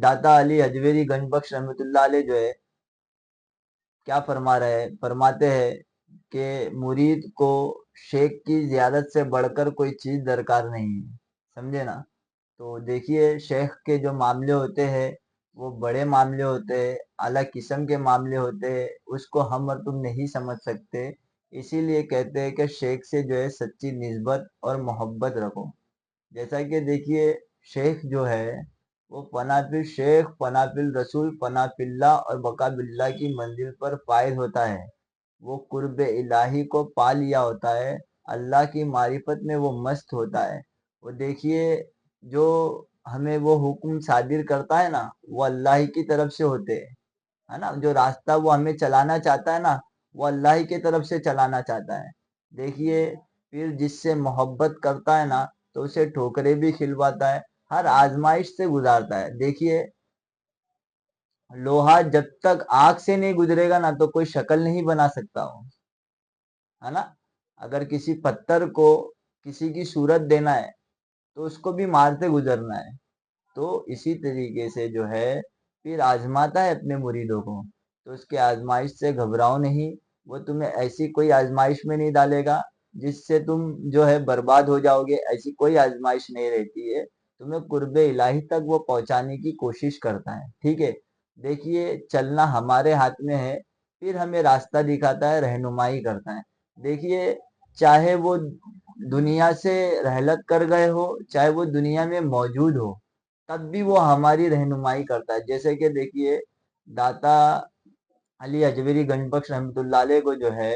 داتا علی حجویری گنج بخش رحمۃ اللہ علیہ جو ہے کیا فرما رہے ہیں، فرماتے ہیں کہ مرید کو شیخ کی زیارت سے بڑھ کر کوئی چیز درکار نہیں ہے، سمجھے نا؟ تو دیکھیے شیخ کے جو معاملے ہوتے ہیں وہ بڑے معاملے ہوتے ہیں، اعلیٰ قسم کے معاملے ہوتے ہیں، اس کو ہم اور تم نہیں سمجھ سکتے، اسی لیے کہتے ہیں کہ شیخ سے جو ہے سچی نسبت اور محبت رکھو۔ جیسا کہ دیکھیے شیخ جو ہے وہ فنا فی شیخ، فنا فی الرسول، فنا فی اللہ اور بقا باللہ کی منزل پر فائز ہوتا ہے، وہ قرب الہی کو پا لیا ہوتا ہے، اللہ کی معرفت میں وہ مست ہوتا ہے۔ وہ دیکھیے جو ہمیں وہ حکم صادر کرتا ہے نا وہ اللہ ہی کی طرف سے ہوتے ہیں، ہے نا؟ جو راستہ وہ ہمیں چلانا چاہتا ہے نا وہ اللہ ہی کی طرف سے چلانا چاہتا ہے۔ دیکھیے پھر جس سے محبت کرتا ہے نا تو اسے ٹھوکریں بھی کھلواتا ہے، ہر آزمائش سے گزارتا ہے۔ دیکھیے لوہا جب تک آگ سے نہیں گزرے گا نا تو کوئی شکل نہیں بنا سکتا ہو، ہے نا؟ اگر کسی پتھر کو کسی کی صورت دینا ہے تو اس کو بھی مارتے گزرنا ہے۔ تو اسی طریقے سے جو ہے پھر آزماتا ہے اپنے مریدوں کو، تو اس کے آزمائش سے گھبراؤ نہیں، وہ تمہیں ایسی کوئی آزمائش میں نہیں ڈالے گا جس سے تم جو ہے برباد ہو جاؤ گے، ایسی کوئی آزمائش نہیں رہتی ہے، تمہیں قرب الہی تک وہ پہنچانے کی کوشش کرتا ہے، ٹھیک ہے؟ دیکھیے چلنا ہمارے ہاتھ میں ہے، پھر ہمیں راستہ دکھاتا ہے، رہنمائی کرتا ہے۔ دیکھیے چاہے وہ دنیا سے رحلت کر گئے ہو، چاہے وہ دنیا میں موجود ہو، تب بھی وہ ہماری رہنمائی کرتا ہے۔ جیسے کہ دیکھیے داتا علی حجویری گنج بخش رحمۃ اللہ علیہ کو جو ہے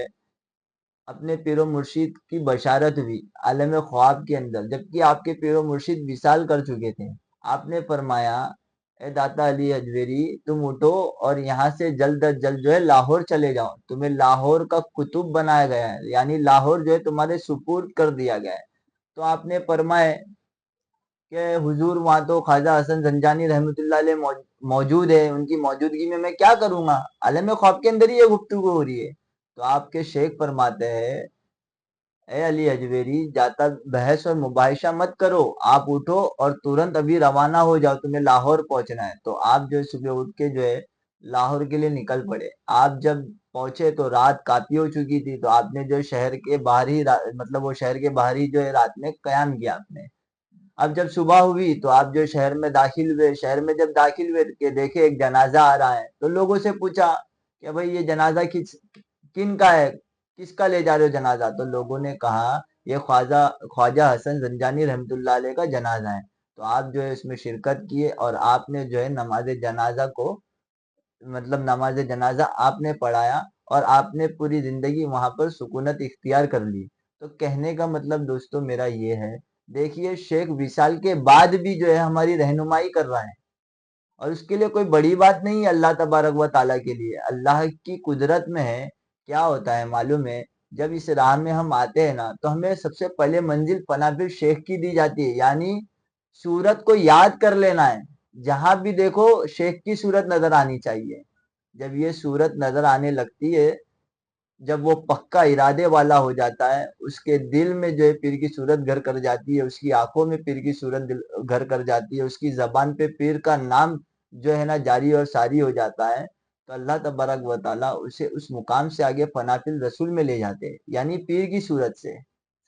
اپنے پیر و مرشید کی بشارت ہوئی عالم خواب کے اندر، جبکہ آپ کے پیر و مرشید وصال کر چکے تھے۔ آپ نے فرمایا اے داتا علی حجویری تم اٹھو اور یہاں سے جلد از جلد جو ہے لاہور چلے جاؤ، تمہیں لاہور کا قطب بنایا گیا ہے، یعنی لاہور جو ہے تمہارے سپرد کر دیا گیا ہے۔ تو آپ نے فرمایا کہ حضور وہاں تو خواجہ حسن زنجانی رحمۃ اللہ علیہ موجود ہے، ان کی موجودگی میں کیا کروں گا؟ عالم خواب کے اندر ہی یہ گفتگو ہو رہی ہے۔ تو آپ کے شیخ فرماتے ہیں اے علی حجویری جاتا بحث اور مباحثہ مت کرو، آپ اٹھو اور ترنت ابھی روانہ ہو جاؤ، تمہیں لاہور پہنچنا ہے۔ تو آپ جو صبح اٹھ کے جو ہے لاہور کے لیے نکل پڑے۔ آپ جب پہنچے تو رات کافی ہو چکی تھی، تو آپ نے جو شہر کے باہر ہی مطلب وہ شہر کے باہر ہی جو ہے رات میں قیام کیا آپ نے۔ اب جب صبح ہوئی تو آپ جو شہر میں داخل ہوئے، شہر میں جب داخل ہوئے کہ دیکھے ایک جنازہ آ رہا ہے، تو لوگوں سے پوچھا کہ بھئی یہ جنازہ کن کا ہے، کس کا لے جا رہے ہو جنازہ؟ تو لوگوں نے کہا یہ خواجہ حسن زنجانی رحمۃ اللہ علیہ کا جنازہ ہے۔ تو آپ جو ہے اس میں شرکت کیے اور آپ نے جو ہے نماز جنازہ کو مطلب نماز جنازہ آپ نے پڑھایا اور آپ نے پوری زندگی وہاں پر سکونت اختیار کر لی۔ تو کہنے کا مطلب دوستو میرا یہ ہے، دیکھیے شیخ وصال کے بعد بھی جو ہے ہماری رہنمائی کر رہا ہے، اور اس کے لیے کوئی بڑی بات نہیں ہے اللہ تبارک و تعالیٰ کے لیے، اللہ کی قدرت میں ہے۔ کیا ہوتا ہے معلوم ہے، جب اس راہ میں ہم آتے ہیں نا تو ہمیں سب سے پہلے منزل پناہ شیخ کی دی جاتی ہے، یعنی صورت کو یاد کر لینا ہے، جہاں بھی دیکھو شیخ کی صورت نظر آنی چاہیے۔ جب یہ صورت نظر آنے لگتی ہے، جب وہ پکا ارادے والا ہو جاتا ہے، اس کے دل میں جو ہے پیر کی صورت گھر کر جاتی ہے، اس کی آنکھوں میں پیر کی صورت گھر کر جاتی ہے، اس کی زبان پہ پیر کا نام جو ہے نا جاری اور ساری ہو جاتا ہے، تو اللہ تبارک و تعالیٰ اسے اس مقام سے آگے فنا فی الرسول میں لے جاتے ہیں، یعنی پیر کی صورت سے،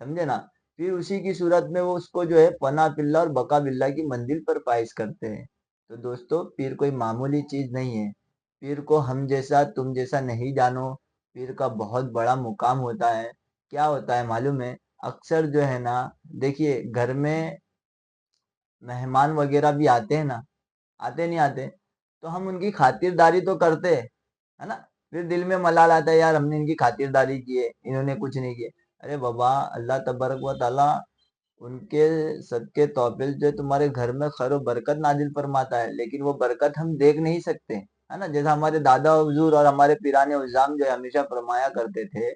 سمجھے نا؟ پھر اسی کی صورت میں وہ اس کو جو ہے فنا فی اللہ اور بقا باللہ کی منزل پر فائز کرتے ہیں۔ تو دوستو پیر کوئی معمولی چیز نہیں ہے، پیر کو ہم جیسا تم جیسا نہیں جانو، پیر کا بہت بڑا مقام ہوتا ہے۔ کیا ہوتا ہے معلوم ہے، اکثر جو ہے نا دیکھیے گھر میں مہمان وغیرہ بھی آتے ہیں نا، آتے نہیں آتے، تو ہم ان کی خاطرداری تو کرتے ہے نا، پھر دل میں ملال آتا ہے یار ہم نے ان کی خاطرداری کی ہے، انہوں نے کچھ نہیں کیا۔ ارے بابا اللہ تبارک و تعالیٰ ان کے صدقے توفیل جو تمہارے گھر میں خیر و برکت نازل فرماتا ہے، لیکن وہ برکت ہم دیکھ نہیں سکتے، ہے نا؟ جیسا ہمارے دادا حضور اور ہمارے پیران عظام جو ہمیشہ فرمایا کرتے تھے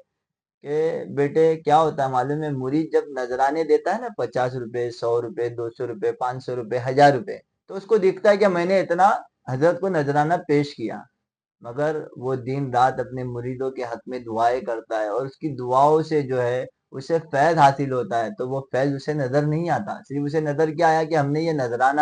کہ بیٹے کیا ہوتا ہے معلوم ہے، مرید جب نذرانے دیتا ہے نا 50 روپے، 100 روپے، 200 روپے، 500 روپے، 1000 روپے، تو اس کو دکھتا ہے کہ میں نے اتنا حضرت کو نذرانہ پیش کیا، مگر وہ دن رات اپنے مریدوں کے حق میں دعائیں کرتا ہے، اور اس کی دعاؤں سے جو ہے اسے فیض حاصل ہوتا ہے، تو وہ فیض اسے نظر نہیں آتا، صرف اسے نظر کیا آیا کہ ہم نے یہ نذرانہ